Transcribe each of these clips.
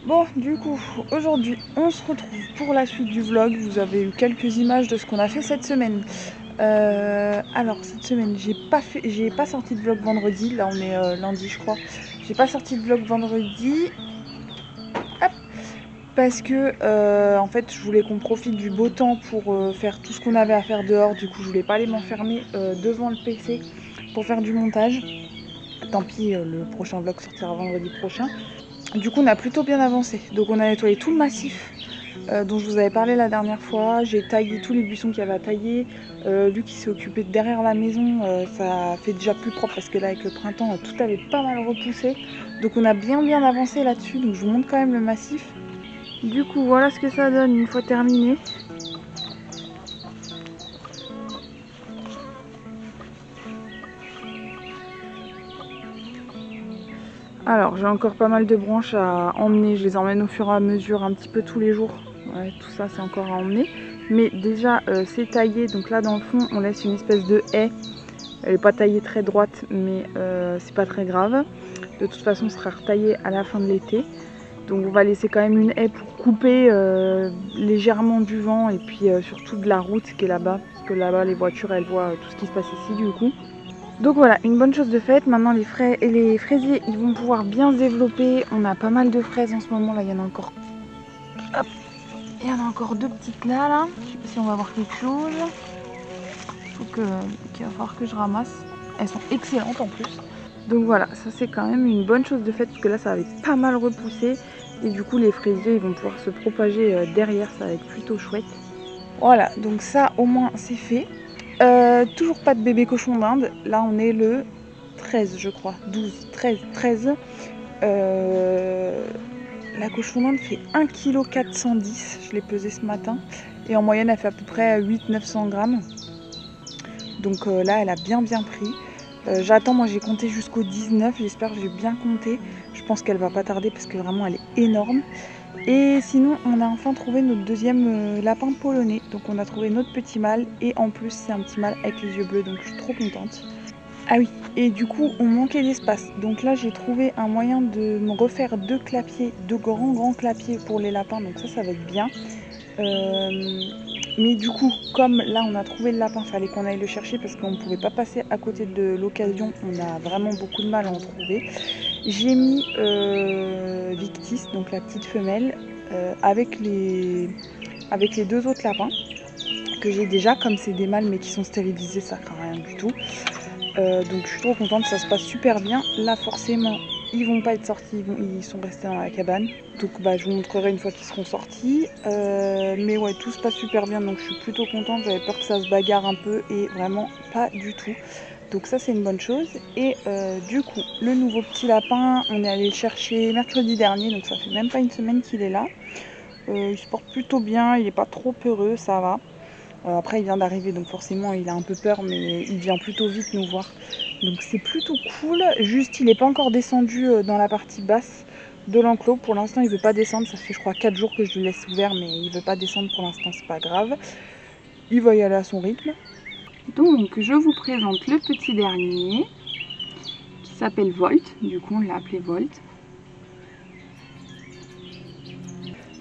Bon, du coup, aujourd'hui, on se retrouve pour la suite du vlog. Vous avez eu quelques images de ce qu'on a fait cette semaine. Alors, cette semaine, j'ai pas sorti de vlog vendredi. Là, on est lundi, je crois. J'ai pas sorti de vlog vendredi. Hop, parce que, en fait, je voulais qu'on profite du beau temps pour faire tout ce qu'on avait à faire dehors. Du coup, je voulais pas aller m'enfermer devant le PC pour faire du montage. Tant pis, le prochain vlog sortira vendredi prochain. Du coup, on a plutôt bien avancé. Donc, on a nettoyé tout le massif dont je vous avais parlé la dernière fois. J'ai taillé tous les buissons qu'il y avait à tailler. Lui qui s'est occupé de derrière la maison, ça fait déjà plus propre parce que là, avec le printemps, tout avait pas mal repoussé. Donc, on a bien avancé là-dessus. Donc, je vous montre quand même le massif. Du coup, voilà ce que ça donne une fois terminé. Alors, j'ai encore pas mal de branches à emmener. Je les emmène au fur et à mesure, un petit peu tous les jours. Ouais, tout ça, c'est encore à emmener. Mais déjà, c'est taillé. Donc là, dans le fond, on laisse une espèce de haie. Elle n'est pas taillée très droite, mais c'est pas très grave. De toute façon, ce sera retaillé à la fin de l'été. Donc on va laisser quand même une haie pour couper légèrement du vent et puis surtout de la route qui est là-bas. Parce que là-bas, les voitures, elles voient tout ce qui se passe ici du coup. Donc voilà, une bonne chose de faite. Maintenant, les fraisiers, ils vont pouvoir bien se développer. On a pas mal de fraises en ce moment. Là, il y en a encore... Hop. Il y en a encore deux petites là. Je sais pas si on va voir quelque chose. Qu'il va falloir que je ramasse. Elles sont excellentes en plus. Donc voilà, ça c'est quand même une bonne chose de fait parce que là ça avait pas mal repoussé. Et du coup les fraisiers ils vont pouvoir se propager derrière, ça va être plutôt chouette. Voilà, donc ça au moins c'est fait. Toujours pas de bébé cochon d'Inde. Là on est le 13 je crois. 12, 13. La cochon d'Inde fait 1,410 kg. Je l'ai pesée ce matin. Et en moyenne elle fait à peu près 800-900 grammes. Donc là elle a bien pris. J'attends, moi j'ai compté jusqu'au 19, j'espère que j'ai bien compté. Je pense qu'elle va pas tarder parce que vraiment elle est énorme. Et sinon on a enfin trouvé notre deuxième lapin polonais. Donc on a trouvé notre petit mâle et en plus c'est un petit mâle avec les yeux bleus, donc je suis trop contente. Ah oui, et du coup on manquait d'espace. Donc là j'ai trouvé un moyen de me refaire deux clapiers, deux grands clapiers pour les lapins, donc ça va être bien. Mais du coup, comme là on a trouvé le lapin, fallait qu'on aille le chercher parce qu'on ne pouvait pas passer à côté de l'occasion. On a vraiment beaucoup de mal à en trouver. J'ai mis Victis, donc la petite femelle, avec les deux autres lapins que j'ai déjà. Comme c'est des mâles mais qui sont stérilisés, ça craint rien du tout. Donc je suis trop contente, ça se passe super bien. Là forcément ils vont pas être sortis, ils sont restés dans la cabane. Donc je vous montrerai une fois qu'ils seront sortis. Mais ouais, tout se passe super bien, donc je suis plutôt contente. J'avais peur que ça se bagarre un peu et vraiment pas du tout. Donc ça c'est une bonne chose. Et du coup, le nouveau petit lapin, on est allé le chercher mercredi dernier, donc ça fait même pas une semaine qu'il est là. Il se porte plutôt bien, il est pas trop peureux, ça va. Après il vient d'arriver donc forcément il a un peu peur, mais il vient plutôt vite nous voir. Donc c'est plutôt cool. Juste il n'est pas encore descendu dans la partie basse de l'enclos. Pour l'instant il veut pas descendre. Ça fait je crois 4 jours que je le laisse ouvert, mais il veut pas descendre pour l'instant, c'est pas grave. Il va y aller à son rythme. Donc je vous présente le petit dernier qui s'appelle Volt. Du coup on l'a appelé Volt.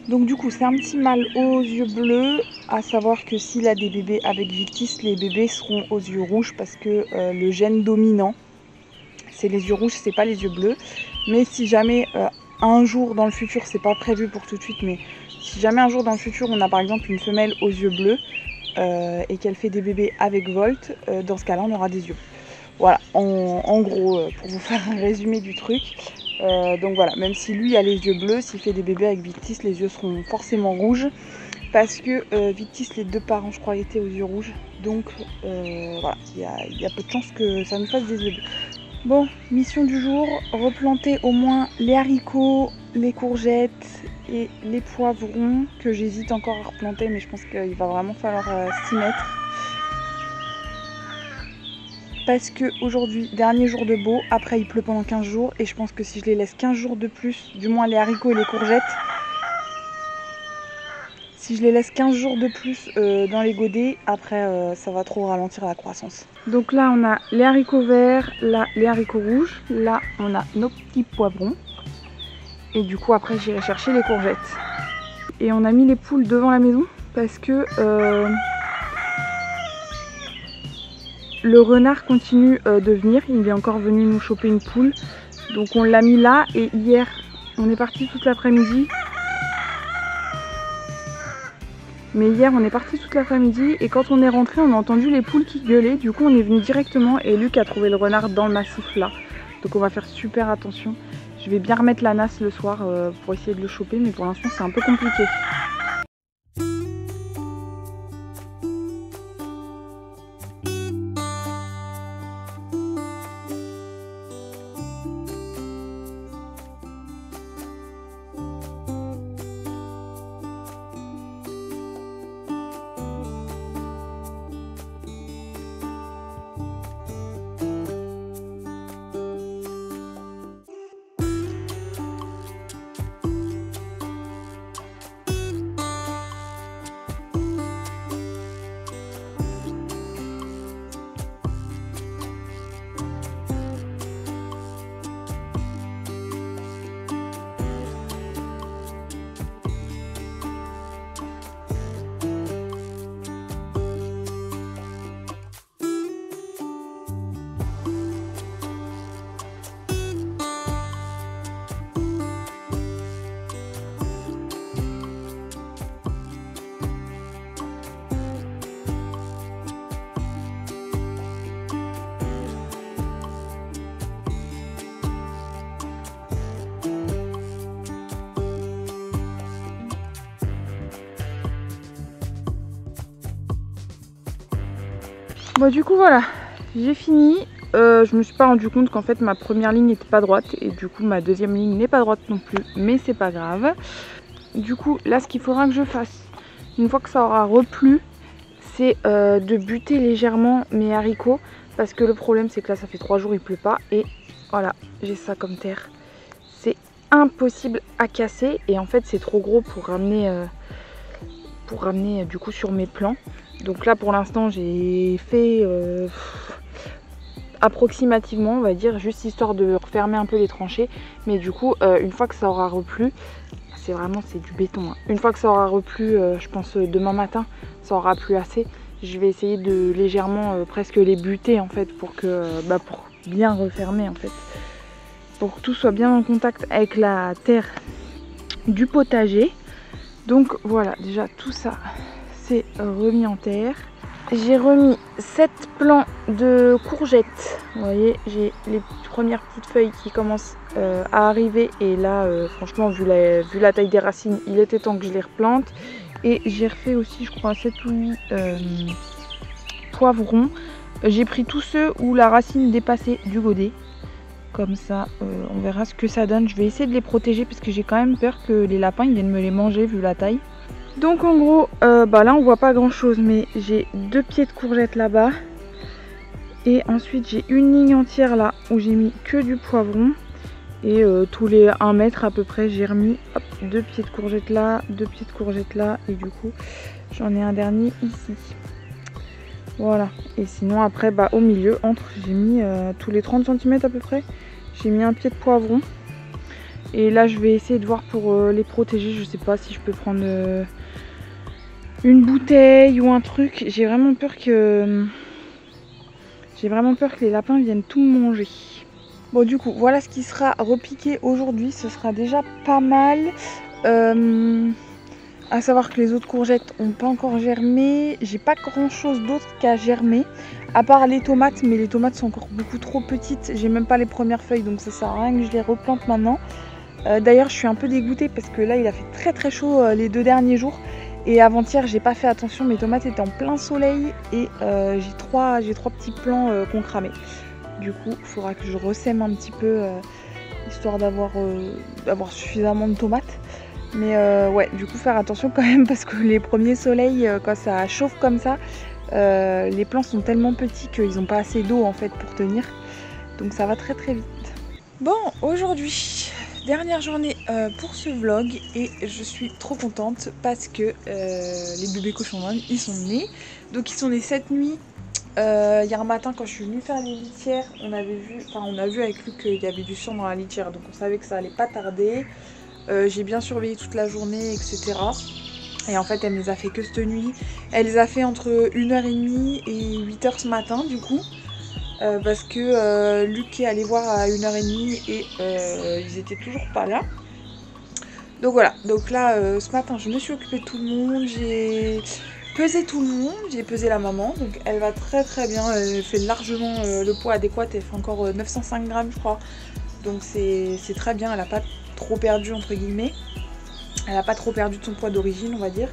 Donc du coup c'est un petit mâle aux yeux bleus, à savoir que s'il a des bébés avec Victis, les bébés seront aux yeux rouges parce que le gène dominant c'est les yeux rouges, c'est pas les yeux bleus. Mais si jamais un jour dans le futur, c'est pas prévu pour tout de suite, mais si jamais un jour dans le futur on a par exemple une femelle aux yeux bleus et qu'elle fait des bébés avec Volt, dans ce cas là on aura des yeux. Voilà, en gros pour vous faire un résumé du truc. Donc voilà, même si lui a les yeux bleus, s'il fait des bébés avec Victis, les yeux seront forcément rouges. Parce que Victis, les deux parents, je crois, étaient aux yeux rouges. Donc voilà, il y a peu de chances que ça nous fasse des yeux bleus. Bon, mission du jour, replanter au moins les haricots, les courgettes et les poivrons que j'hésite encore à replanter, mais je pense qu'il va vraiment falloir s'y mettre. Parce que aujourd'hui, dernier jour de beau, après il pleut pendant 15 jours et je pense que si je les laisse 15 jours de plus, du moins les haricots et les courgettes, si je les laisse 15 jours de plus dans les godets, après ça va trop ralentir la croissance. Donc là on a les haricots verts, là les haricots rouges, là on a nos petits poivrons. Et du coup après j'irai chercher les courgettes. Et on a mis les poules devant la maison parce que le renard continue de venir. Il est encore venu nous choper une poule. Donc on l'a mis là et hier on est parti toute l'après-midi. Mais hier on est parti toute l'après-midi et quand on est rentré on a entendu les poules qui gueulaient. Du coup on est venu directement et Luc a trouvé le renard dans le massif là. Donc on va faire super attention. Je vais bien remettre la nasse le soir pour essayer de le choper, mais pour l'instant c'est un peu compliqué. Bon du coup voilà, j'ai fini. Je me suis pas rendu compte qu'en fait ma première ligne n'était pas droite et du coup ma deuxième ligne n'est pas droite non plus, mais c'est pas grave. Du coup là ce qu'il faudra que je fasse une fois que ça aura replu, c'est de buter légèrement mes haricots parce que le problème c'est que là ça fait 3 jours il pleut pas et voilà j'ai ça comme terre. C'est impossible à casser et en fait c'est trop gros pour ramener du coup sur mes plants. Donc là pour l'instant j'ai fait approximativement on va dire, juste histoire de refermer un peu les tranchées. Mais du coup une fois que ça aura replu, c'est du béton hein. Une fois que ça aura replu, je pense demain matin, ça aura plu assez. Je vais essayer de légèrement presque les buter en fait pour que pour bien refermer en fait. Pour que tout soit bien en contact avec la terre du potager. Donc voilà, déjà tout ça c'est remis en terre. J'ai remis 7 plants de courgettes. Vous voyez, j'ai les premières petites feuilles qui commencent à arriver. Et là, franchement, vu la taille des racines, il était temps que je les replante. Et j'ai refait aussi, je crois, 7 ou 8 poivrons. J'ai pris tous ceux où la racine dépassait du godet. Comme ça, on verra ce que ça donne. Je vais essayer de les protéger parce que j'ai quand même peur que les lapins ils viennent me les manger vu la taille. Donc en gros, là on voit pas grand chose, mais j'ai 2 pieds de courgettes là-bas. Et ensuite j'ai une ligne entière là où j'ai mis que du poivron. Et tous les 1 mètre à peu près j'ai remis 2 pieds de courgettes là, 2 pieds de courgettes là. Et du coup j'en ai un dernier ici. Voilà. Et sinon après au milieu, j'ai mis tous les 30 cm à peu près. J'ai mis un pied de poivron. Et là je vais essayer de voir pour les protéger. Je sais pas si je peux prendre une bouteille ou un truc. J'ai vraiment peur que les lapins viennent tout manger. Bon du coup voilà ce qui sera repiqué aujourd'hui. Ce sera déjà pas mal. À savoir que les autres courgettes n'ont pas encore germé. J'ai pas grand chose d'autre qu'à germer. À part les tomates, mais les tomates sont encore beaucoup trop petites. J'ai même pas les premières feuilles, donc ça sert à rien que je les replante maintenant. D'ailleurs je suis un peu dégoûtée parce que là il a fait très chaud les 2 derniers jours. Et avant-hier j'ai pas fait attention, mes tomates étaient en plein soleil. Et j'ai trois petits plants qu'on cramait. Du coup il faudra que je ressème un petit peu, histoire d'avoir suffisamment de tomates. Mais ouais, du coup faire attention quand même parce que les premiers soleils, quand ça chauffe comme ça, les plants sont tellement petits qu'ils n'ont pas assez d'eau en fait pour tenir. Donc ça va très vite. Bon, aujourd'hui, dernière journée pour ce vlog et je suis trop contente parce que les bébés cochons d'Inde, ils sont nés. Donc ils sont nés cette nuit Hier matin quand je suis venue faire les litières, on a vu avec Luc qu'il y avait du sang dans la litière, donc on savait que ça allait pas tarder. J'ai bien surveillé toute la journée, etc. Et en fait elle les a fait que cette nuit. Elle les a fait entre 1h30 et 8h ce matin du coup. Parce que Luc est allé voir à 1h30 et ils étaient toujours pas là. Donc voilà, donc là ce matin je me suis occupée de tout le monde, j'ai pesé tout le monde, j'ai pesé la maman, donc elle va très très bien, elle fait largement le poids adéquat, elle fait encore 905 grammes je crois. Donc c'est très bien, elle a pas trop perdu entre guillemets, elle a pas trop perdu de son poids d'origine on va dire.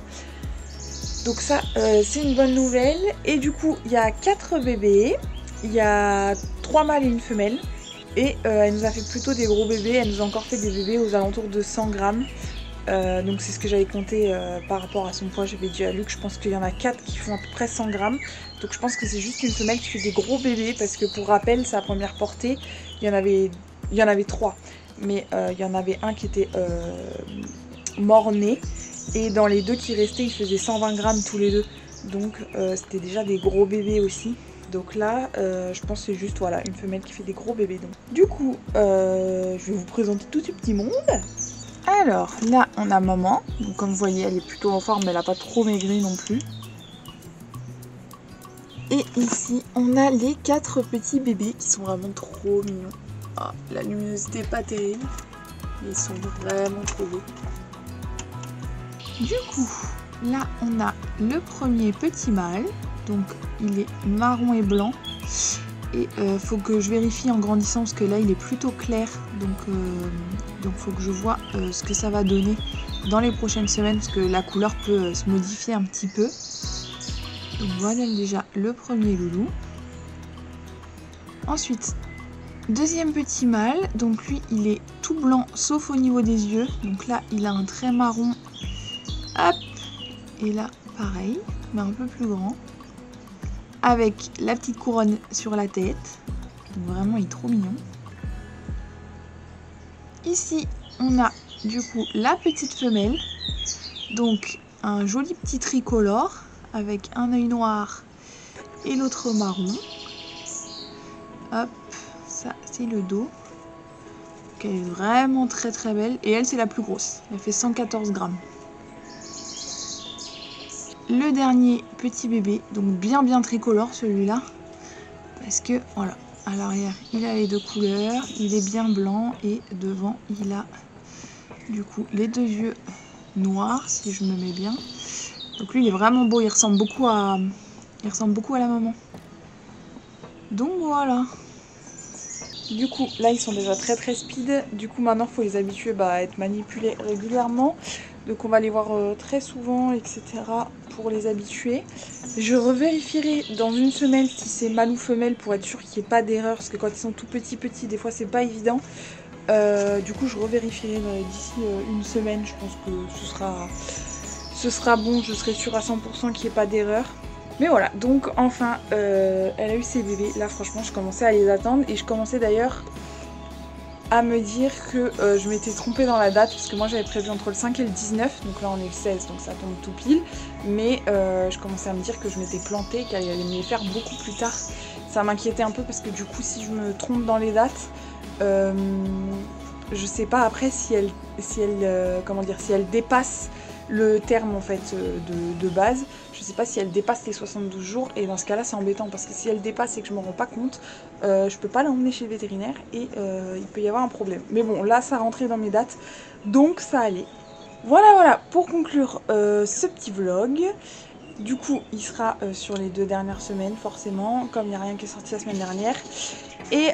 Donc ça c'est une bonne nouvelle. Et du coup il y a 4 bébés, il y a 3 mâles et une femelle. Et elle nous a fait plutôt des gros bébés, elle nous a encore fait des bébés aux alentours de 100 grammes. Donc c'est ce que j'avais compté par rapport à son poids. J'avais dit à Luc, je pense qu'il y en a 4 qui font à peu près 100 grammes. Donc je pense que c'est juste une femelle qui fait des gros bébés. Parce que pour rappel, sa première portée, il y en avait 3. Mais il y en avait un qui était mort-né. Et dans les 2 qui restaient, ils faisaient 120 grammes tous les 2. Donc c'était déjà des gros bébés aussi. Donc là, je pense que c'est juste voilà, une femelle qui fait des gros bébés. Donc. Du coup, je vais vous présenter tout ce petit monde. Alors là, on a maman. Donc comme vous voyez, elle est plutôt en forme, mais elle n'a pas trop maigri non plus. Et ici, on a les 4 petits bébés qui sont vraiment trop mignons. Oh, la luminosité n'est pas terrible, mais ils sont vraiment trop beaux. Du coup, là, on a le premier petit mâle. Donc il est marron et blanc. Et faut que je vérifie en grandissant parce que là il est plutôt clair. Donc faut que je vois ce que ça va donner dans les prochaines semaines parce que la couleur peut se modifier un petit peu. Donc voilà déjà le premier loulou. Ensuite, deuxième petit mâle. Donc lui il est tout blanc sauf au niveau des yeux. Donc là il a un trait marron. Hop. Et là pareil, mais un peu plus grand. Avec la petite couronne sur la tête. Donc vraiment il est trop mignon. Ici on a du coup la petite femelle. Donc un joli petit tricolore avec un œil noir et l'autre marron. Hop, ça c'est le dos. Donc elle est vraiment très très belle. Et elle c'est la plus grosse. Elle fait 114 grammes. Le dernier petit bébé, donc bien tricolore celui-là, parce que voilà, à l'arrière il a les 2 couleurs, il est bien blanc et devant il a du coup les 2 yeux noirs si je me mets bien. Donc lui il est vraiment beau, il ressemble beaucoup à la maman. Donc voilà. Du coup là ils sont déjà très speed, du coup maintenant il faut les habituer à être manipulés régulièrement. Donc on va les voir très souvent, etc. pour les habituer. Je revérifierai dans une semaine si c'est mâle ou femelle pour être sûr qu'il n'y ait pas d'erreur. Parce que quand ils sont tout petits, des fois c'est pas évident. Du coup je revérifierai d'ici une semaine. Je pense que ce sera bon, je serai sûre à 100% qu'il n'y ait pas d'erreur. Mais voilà, donc enfin elle a eu ses bébés. Là franchement je commençais à les attendre. Et je commençais d'ailleurs à me dire que je m'étais trompée dans la date parce que moi j'avais prévu entre le 5 et le 19, donc là on est le 16 donc ça tombe tout pile, mais je commençais à me dire que je m'étais plantée, qu'elle allait me les faire beaucoup plus tard. Ça m'inquiétait un peu parce que du coup si je me trompe dans les dates, je sais pas après si elle dépasse le terme en fait de base. Je sais pas si elle dépasse les 72 jours et dans ce cas là c'est embêtant parce que si elle dépasse et que je m'en rends pas compte, je peux pas l'emmener chez le vétérinaire et il peut y avoir un problème. Mais bon là ça rentrait dans mes dates donc ça allait. Voilà pour conclure ce petit vlog. Du coup il sera sur les 2 dernières semaines forcément comme il n'y a rien qui est sorti la semaine dernière. Et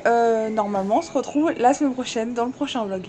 normalement on se retrouve la semaine prochaine dans le prochain vlog.